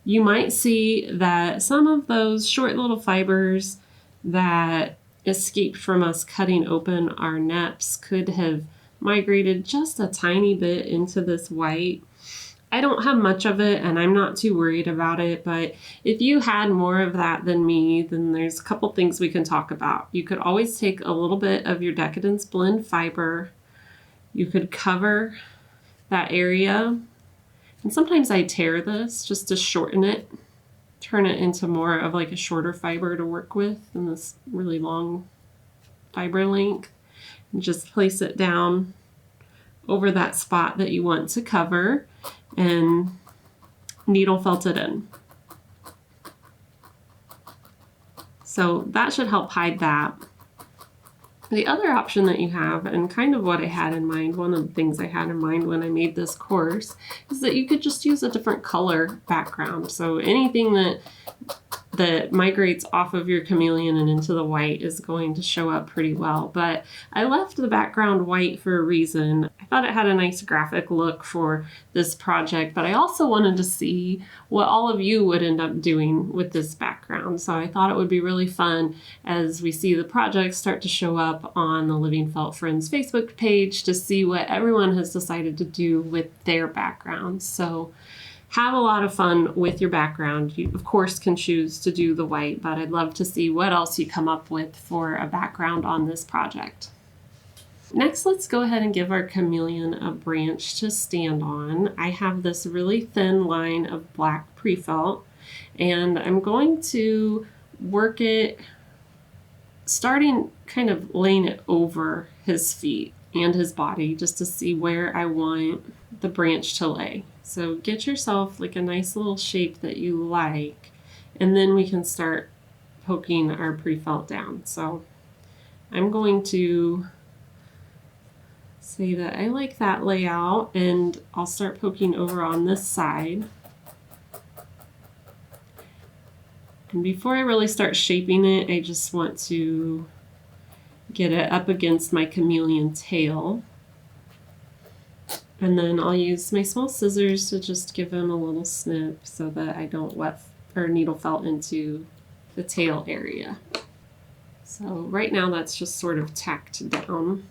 You might see that some of those short little fibers that escaped from us cutting open our Nepps could have migrated just a tiny bit into this white. I don't have much of it and I'm not too worried about it, but if you had more of that than me, then there's a couple things we can talk about. You could always take a little bit of your Decadence Blend fiber. You could cover that area. And sometimes I tear this just to shorten it, turn it into more of like a shorter fiber to work with than this really long fiber length. And just place it down over that spot that you want to cover and needle felt it in. So that should help hide that. The other option that you have, and kind of what I had in mind, one of the things I had in mind when I made this course, is that you could just use a different color background. So anything that migrates off of your chameleon and into the white is going to show up pretty well. But I left the background white for a reason. I thought it had a nice graphic look for this project, but I also wanted to see what all of you would end up doing with this background. So I thought it would be really fun as we see the projects start to show up on the LivingFelt Friends Facebook page to see what everyone has decided to do with their backgrounds. So have a lot of fun with your background. You, of course, can choose to do the white, but I'd love to see what else you come up with for a background on this project. Next, let's go ahead and give our chameleon a branch to stand on. I have this really thin line of black pre-felt, and I'm going to work it, starting kind of laying it over his feet and his body just to see where I want the branch to lay. So get yourself like a nice little shape that you like, and then we can start poking our pre-felt down. So I'm going to say that I like that layout, and I'll start poking over on this side. And before I really start shaping it, I just want to get it up against my chameleon tail. And then I'll use my small scissors to just give him a little snip so that I don't wet or needle felt into the tail area. So right now that's just sort of tacked down.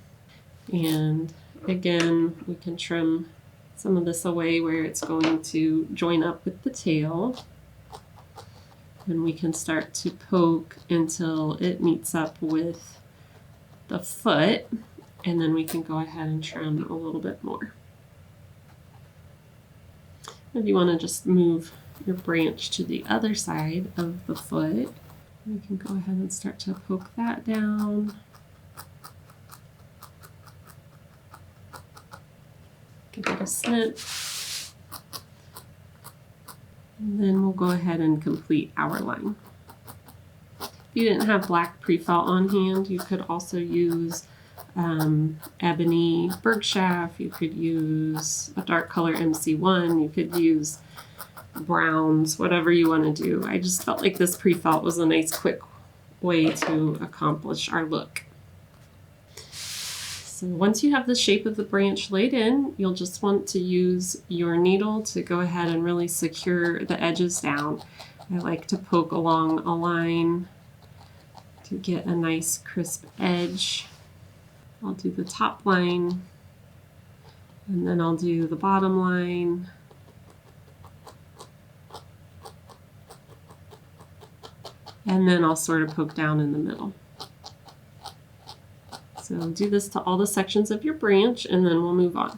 And again, we can trim some of this away where it's going to join up with the tail. And we can start to poke until it meets up with the foot. And then we can go ahead and trim a little bit more. If you want to just move your branch to the other side of the foot, you can go ahead and start to poke that down. Give it a snip. And then we'll go ahead and complete our line. If you didn't have black pre-felt on hand, you could also use ebony bergschaf, you could use a dark color MC1, you could use browns, whatever you want to do. I just felt like this pre-felt was a nice quick way to accomplish our look. So once you have the shape of the branch laid in, you'll just want to use your needle to go ahead and really secure the edges down. I like to poke along a line to get a nice crisp edge. I'll do the top line, and then I'll do the bottom line. And then I'll sort of poke down in the middle. So do this to all the sections of your branch, and then we'll move on.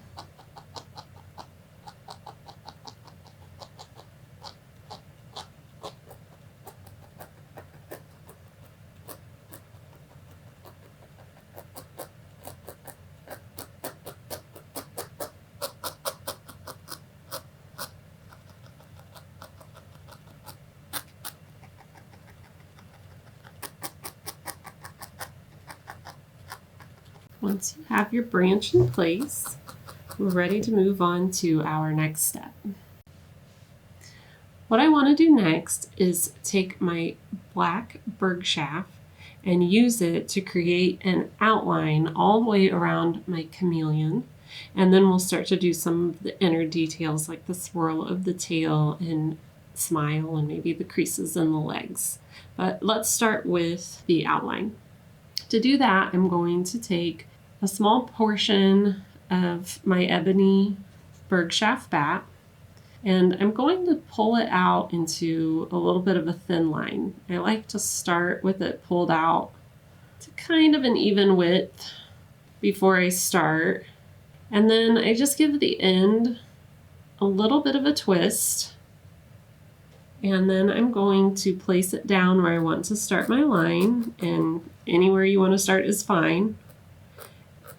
Once you have your branch in place, we're ready to move on to our next step. What I want to do next is take my black bergschaf and use it to create an outline all the way around my chameleon. And then we'll start to do some of the inner details like the swirl of the tail and smile and maybe the creases in the legs. But let's start with the outline. To do that, I'm going to take a small portion of my ebony bergschaf bat, And I'm going to pull it out into a little bit of a thin line. I like to start with it pulled out to kind of an even width before I start. And then I just give the end a little bit of a twist. And then I'm going to place it down where I want to start my line, and anywhere you want to start is fine.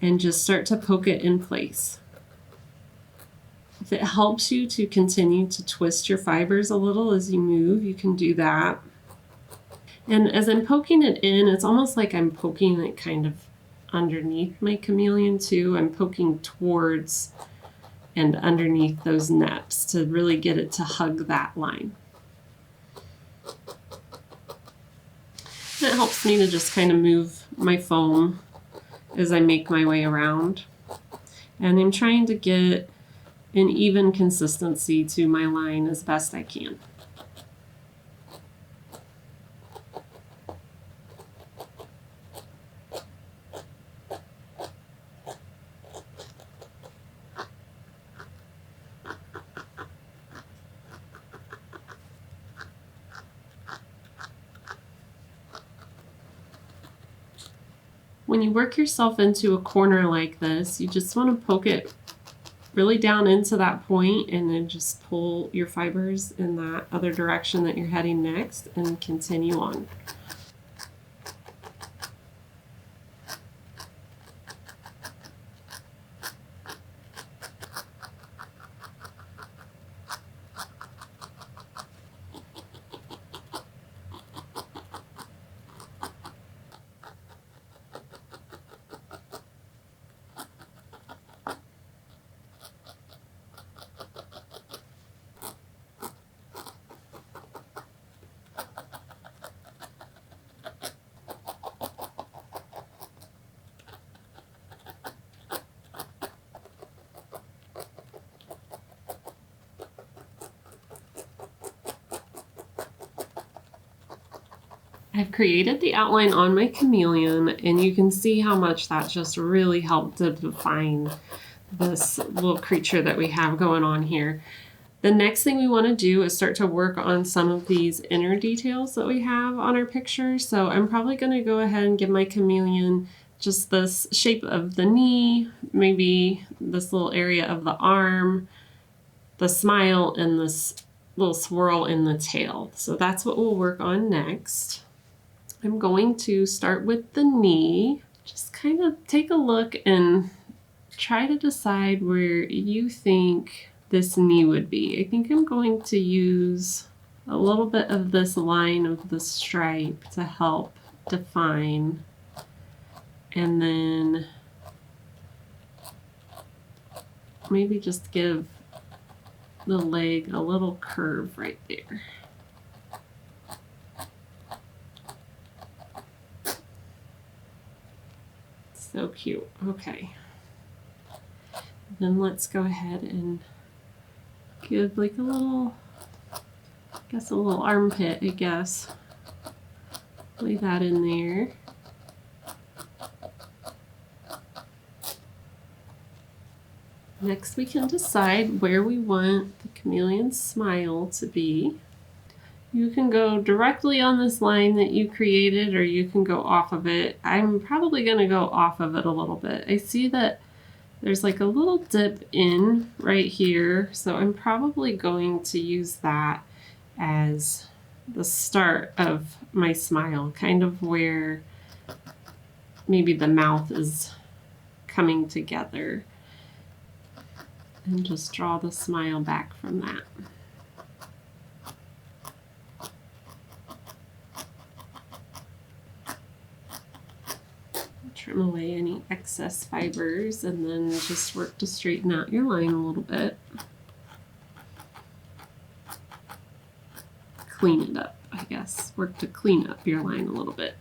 And just start to poke it in place. If it helps you to continue to twist your fibers a little as you move, you can do that. And as I'm poking it in, it's almost like I'm poking it kind of underneath my chameleon too. I'm poking towards and underneath those neps to really get it to hug that line. It helps me to just kind of move my foam as I make my way around. And I'm trying to get an even consistency to my line as best I can. When you work yourself into a corner like this, you just want to poke it really down into that point and then just pull your fibers in that other direction that you're heading next and continue on. I've created the outline on my chameleon, and you can see how much that just really helped to define this little creature that we have going on here. The next thing we want to do is start to work on some of these inner details that we have on our picture. So I'm probably going to go ahead and give my chameleon just this shape of the knee, maybe this little area of the arm, the smile, and this little swirl in the tail. So that's what we'll work on next. I'm going to start with the knee. Just kind of take a look and try to decide where you think this knee would be. I think I'm going to use a little bit of this line of the stripe to help define. And then maybe just give the leg a little curve right there. So cute. Okay. Then let's go ahead and give like a little, a little armpit, I guess. Lay that in there. Next, we can decide where we want the chameleon's smile to be. You can go directly on this line that you created, or you can go off of it. I'm probably going to go off of it a little bit. I see that there's like a little dip in right here, so I'm probably going to use that as the start of my smile, kind of where maybe the mouth is coming together. And just draw the smile back from that. Trim away any excess fibers and then just work to straighten out your line a little bit. Clean it up, I guess. Work to clean up your line a little bit.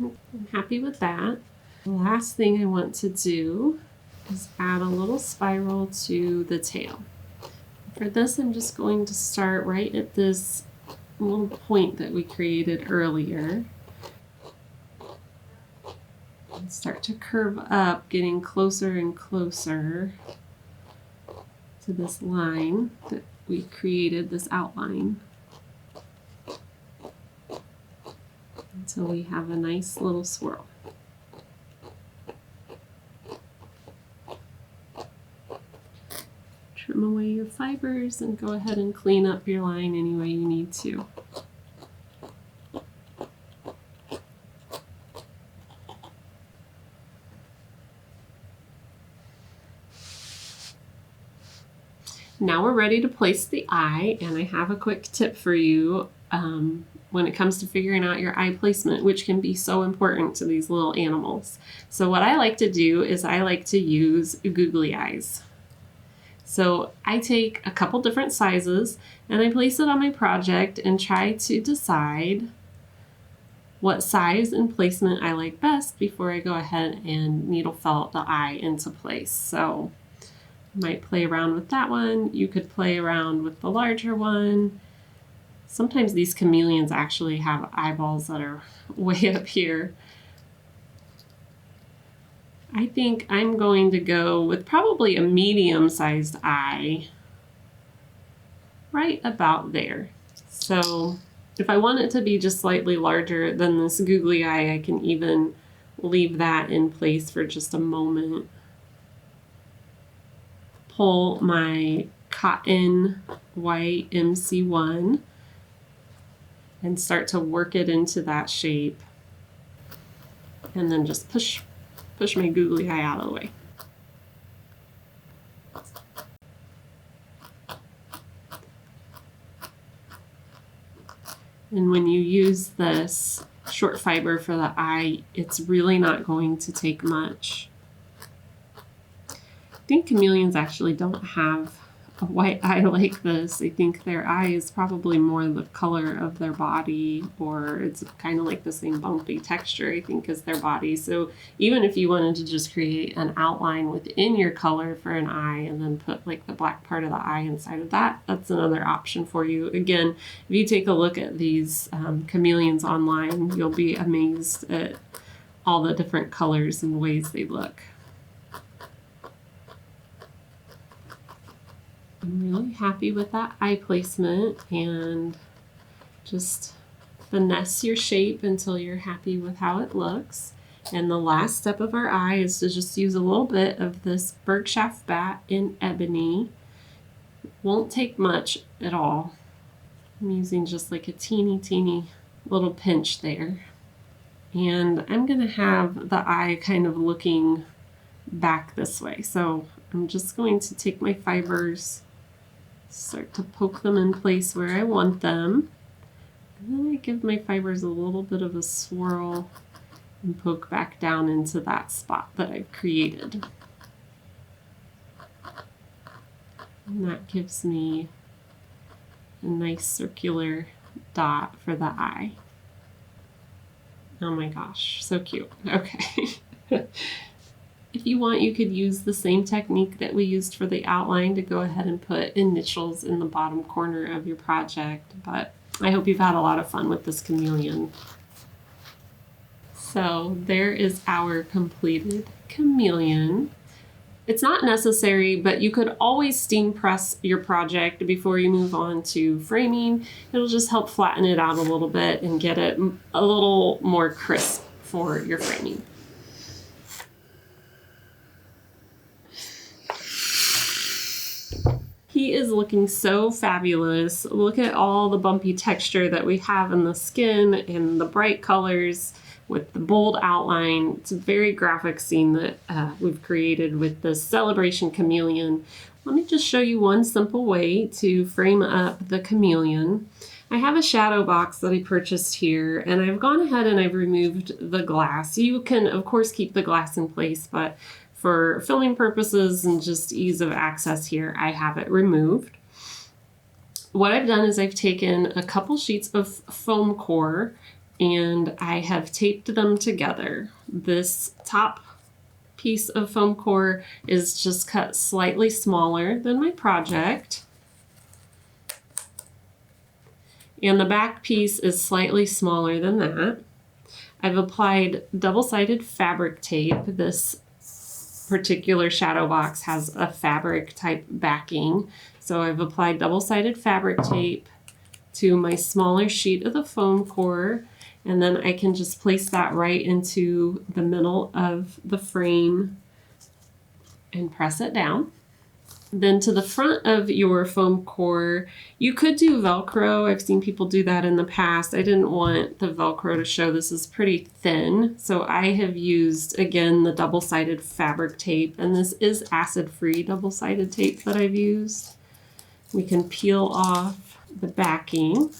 I'm happy with that. The last thing I want to do is add a little spiral to the tail. For this, I'm just going to start right at this little point that we created earlier. And start to curve up, getting closer and closer to this line that we created, this outline, until we have a nice little swirl. Trim away your fibers and go ahead and clean up your line any way you need to. Now we're ready to place the eye, and I have a quick tip for you when it comes to figuring out your eye placement, which can be so important to these little animals. So what I like to do is I like to use googly eyes. So I take a couple different sizes and I place it on my project and try to decide what size and placement I like best before I go ahead and needle felt the eye into place. So I might play around with that one. You could play around with the larger one. Sometimes these chameleons actually have eyeballs that are way up here. I think I'm going to go with probably a medium-sized eye right about there. So if I want it to be just slightly larger than this googly eye, I can even leave that in place for just a moment. Pull my cotton white MC1 and start to work it into that shape, and then just push my googly eye out of the way. And when you use this short fiber for the eye, it's really not going to take much. I think chameleons actually don't have a white eye like this. I think their eye is probably more the color of their body, or it's kind of like the same bumpy texture, I think, as their body. So even if you wanted to just create an outline within your color for an eye and then put like the black part of the eye inside of that, that's another option for you. Again, if you take a look at these chameleons online, you'll be amazed at all the different colors and ways they look. I'm really happy with that eye placement, and just finesse your shape until you're happy with how it looks. And the last step of our eye is to just use a little bit of this Bergschaft bat in ebony. Won't take much at all. I'm using just like a teeny little pinch there. And I'm gonna have the eye kind of looking back this way. So I'm just going to take my fibers, start to poke them in place where I want them. And then I give my fibers a little bit of a swirl and poke back down into that spot that I've created. And that gives me a nice circular dot for the eye. Oh my gosh, so cute. Okay. If you want, you could use the same technique that we used for the outline to go ahead and put initials in the bottom corner of your project, but I hope you've had a lot of fun with this chameleon. So there is our completed chameleon. It's not necessary, but you could always steam press your project before you move on to framing. It'll just help flatten it out a little bit and get it a little more crisp for your framing. He is looking so fabulous. Look at all the bumpy texture that we have in the skin and the bright colors with the bold outline. It's a very graphic scene that we've created with the Celebration Chameleon. Let me just show you one simple way to frame up the chameleon. I have a shadow box that I purchased here, and I've gone ahead and I've removed the glass. You can, of course, keep the glass in place, but for filming purposes and just ease of access here, I have it removed. What I've done is I've taken a couple sheets of foam core and I have taped them together. This top piece of foam core is just cut slightly smaller than my project. And the back piece is slightly smaller than that. I've applied double-sided fabric tape. This particular shadow box has a fabric type backing. So I've applied double-sided fabric tape to my smaller sheet of the foam core, and then I can just place that right into the middle of the frame and press it down. Then to the front of your foam core, you could do Velcro. I've seen people do that in the past. I didn't want the Velcro to show. This is pretty thin, so I have used, again, the double-sided fabric tape, and this is acid-free double-sided tape that I've used. We can peel off the backing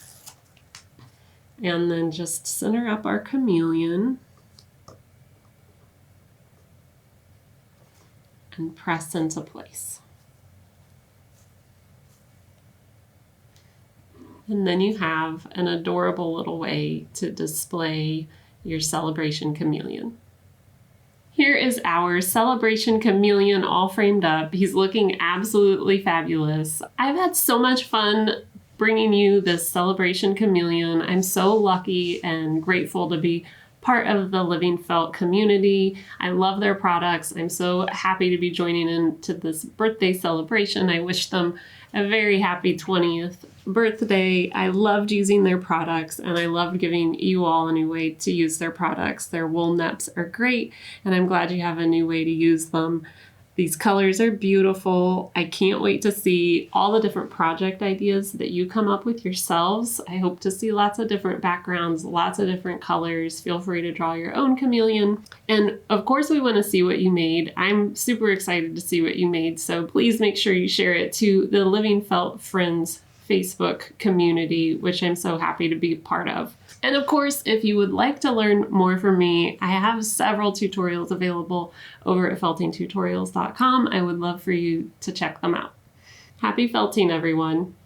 and then just center up our chameleon and press into place. And then you have an adorable little way to display your Celebration Chameleon. Here is our Celebration Chameleon all framed up. He's looking absolutely fabulous. I've had so much fun bringing you this Celebration Chameleon. I'm so lucky and grateful to be part of the LivingFelt community. I love their products. I'm so happy to be joining into this birthday celebration. I wish them a very happy 20th birthday. I loved using their products, and I loved giving you all a new way to use their products. Their wool Nepps are great, and I'm glad you have a new way to use them. These colors are beautiful. I can't wait to see all the different project ideas that you come up with yourselves. I hope to see lots of different backgrounds, lots of different colors. Feel free to draw your own chameleon. And of course, we want to see what you made. I'm super excited to see what you made, so please make sure you share it to the LivingFelt Friends Facebook community, which I'm so happy to be part of. And of course, if you would like to learn more from me, I have several tutorials available over at feltingtutorials.com. I would love for you to check them out. Happy felting, everyone.